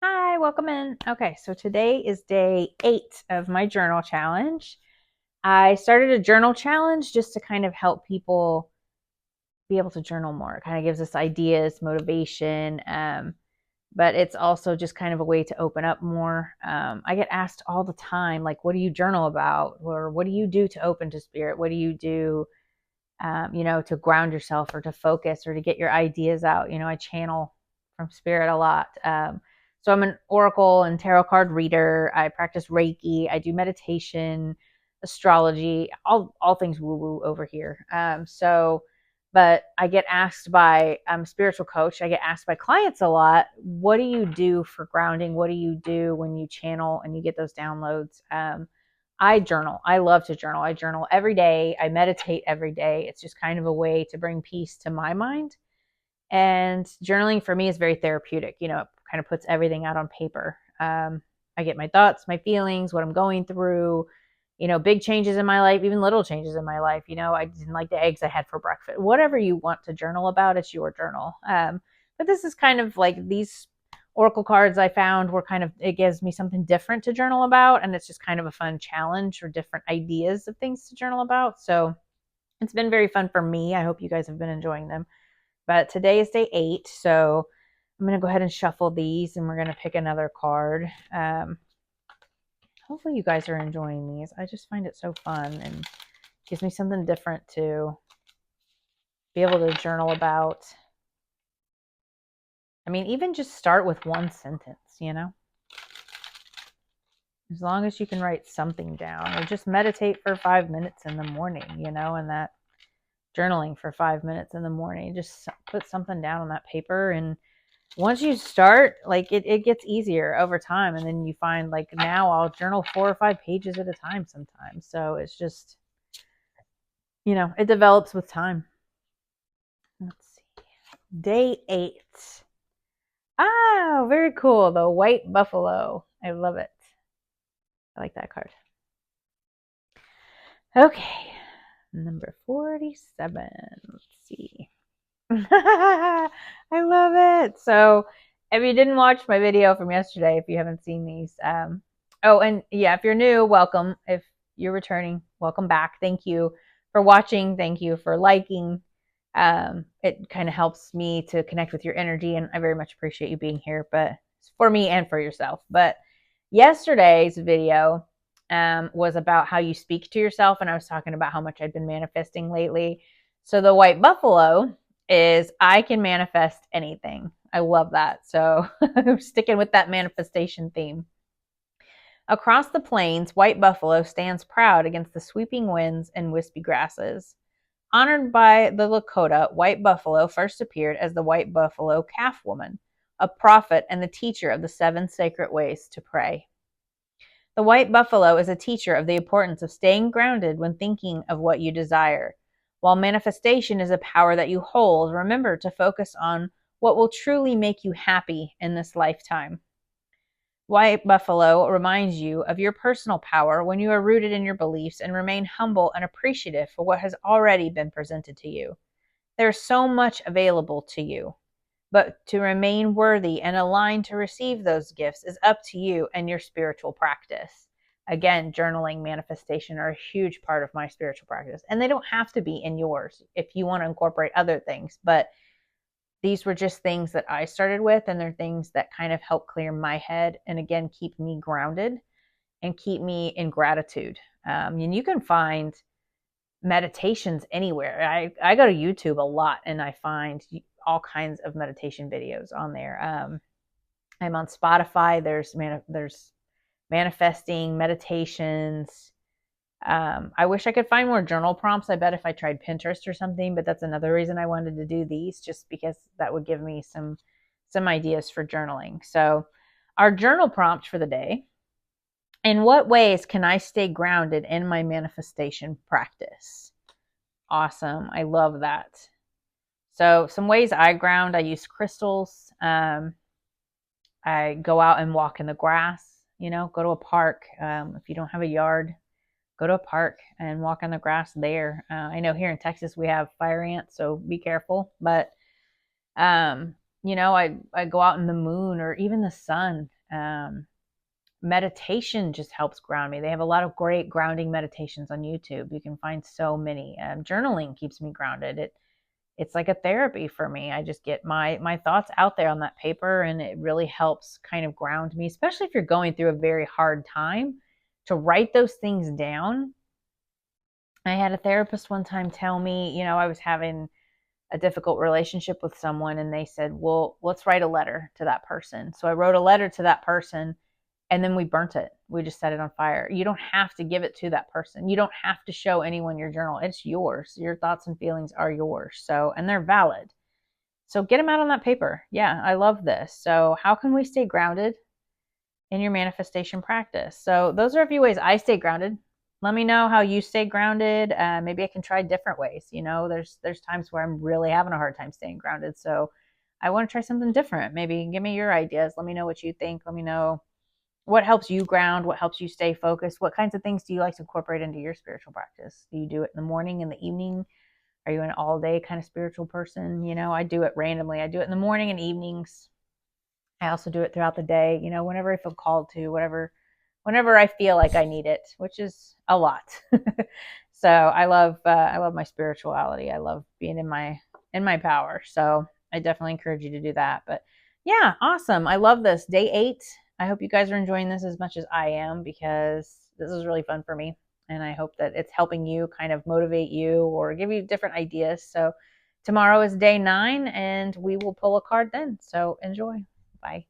Hi, welcome in. Okay, so today is day 8 of my journal challenge. I started a journal challenge just to kind of help people be able to journal more. It kind of gives us ideas, motivation, but it's also just kind of a way to open up more. I get asked all the time, like, what do you journal about? Or what do you do to open to spirit? What do you do, to ground yourself or to focus or to get your ideas out? I channel from spirit a lot. So I'm an oracle and tarot card reader. I practice Reiki. I do meditation, astrology, all things woo woo over here. But I get asked by I'm a spiritual coach. I get asked by clients a lot. What do you do for grounding? What do you do when you channel and you get those downloads? I journal. I love to journal. I journal every day. I meditate every day. It's just kind of a way to bring peace to my mind. And journaling for me is very therapeutic. It kind of puts everything out on paper. I get my thoughts, my feelings, what I'm going through, big changes in my life, even little changes in my life. I didn't like the eggs I had for breakfast. Whatever you want to journal about, it's your journal. But this is kind of like these oracle cards I found were it gives me something different to journal about. And it's just kind of a fun challenge or different ideas of things to journal about. So it's been very fun for me. I hope you guys have been enjoying them. But today is day 8, so I'm going to go ahead and shuffle these, and we're going to pick another card. Hopefully you guys are enjoying these. I just find it so fun and gives me something different to be able to journal about. I mean, even just start with one sentence. As long as you can write something down or just meditate for 5 minutes in the morning, and that journaling for 5 minutes in the morning. Just put something down on that paper, and once you start, like it gets easier over time. And then you find, like, now I'll journal 4 or 5 pages at a time sometimes. So it's just, it develops with time. Let's see. Day 8. Oh, very cool. The white buffalo. I love it. I like that card. Okay. Number 47. Let's see. I love it. So if you didn't watch my video from yesterday, if you haven't seen these, oh, and yeah, if you're new, welcome. If you're returning, welcome back. Thank you for watching. Thank you for liking. It kind of helps me to connect with your energy, and I very much appreciate you being here, but it's for me and for yourself. But yesterday's video was about how you speak to yourself, and I was talking about how much I've been manifesting lately. So the white buffalo is I can manifest anything. I love that. So I'm sticking with that manifestation theme. Across the plains, white buffalo stands proud against the sweeping winds and wispy grasses. Honored by the Lakota, white buffalo first appeared as the white buffalo calf woman, a prophet and the teacher of the 7 sacred ways to pray. The white buffalo is a teacher of the importance of staying grounded when thinking of what you desire. While manifestation is a power that you hold, remember to focus on what will truly make you happy in this lifetime. White buffalo reminds you of your personal power when you are rooted in your beliefs and remain humble and appreciative for what has already been presented to you. There is so much available to you. But to remain worthy and aligned to receive those gifts is up to you and your spiritual practice. Again, journaling, manifestation are a huge part of my spiritual practice. And they don't have to be in yours if you want to incorporate other things. But these were just things that I started with, and they're things that kind of help clear my head and, again, keep me grounded and keep me in gratitude. And you can find meditations anywhere. I go to YouTube a lot, and I find all kinds of meditation videos on there. I'm on Spotify. There's manifesting meditations. I wish I could find more journal prompts. I bet if I tried Pinterest or something, but that's another reason I wanted to do these, just because that would give me some ideas for journaling. So our journal prompt for the day: in what ways can I stay grounded in my manifestation practice? Awesome. I love that. So some ways I ground: I use crystals. I go out and walk in the grass, go to a park. If you don't have a yard, go to a park and walk on the grass there. I know here in Texas we have fire ants, so be careful. But I go out in the moon or even the sun. Meditation just helps ground me. They have a lot of great grounding meditations on YouTube. You can find so many. Journaling keeps me grounded. It's like a therapy for me. I just get my thoughts out there on that paper, and it really helps kind of ground me, especially if you're going through a very hard time. To write those things down. I had a therapist one time tell me, I was having a difficult relationship with someone, and they said, well, let's write a letter to that person. So I wrote a letter to that person, and then we burnt it. We just set it on fire. You don't have to give it to that person. You don't have to show anyone your journal. It's yours. Your thoughts and feelings are yours. So, and they're valid. So get them out on that paper. Yeah, I love this. So how can we stay grounded in your manifestation practice? So those are a few ways I stay grounded. Let me know how you stay grounded. Maybe I can try different ways. There's times where I'm really having a hard time staying grounded. So I want to try something different. Maybe give me your ideas. Let me know what you think. Let me know what helps you ground, what helps you stay focused. What kinds of things do you like to incorporate into your spiritual practice? Do you do it in the morning, in the evening? Are you an all day kind of spiritual person? I do it randomly. I do it in the morning and evenings. I also do it throughout the day, whenever I feel called to, whenever I feel like I need it, which is a lot. So I love my spirituality. I love being in my power. So I definitely encourage you to do that. But yeah, awesome. I love this. Day 8. I hope you guys are enjoying this as much as I am, because this is really fun for me. And I hope that it's helping you kind of motivate you or give you different ideas. So tomorrow is day 9, and we will pull a card then. So enjoy. Bye.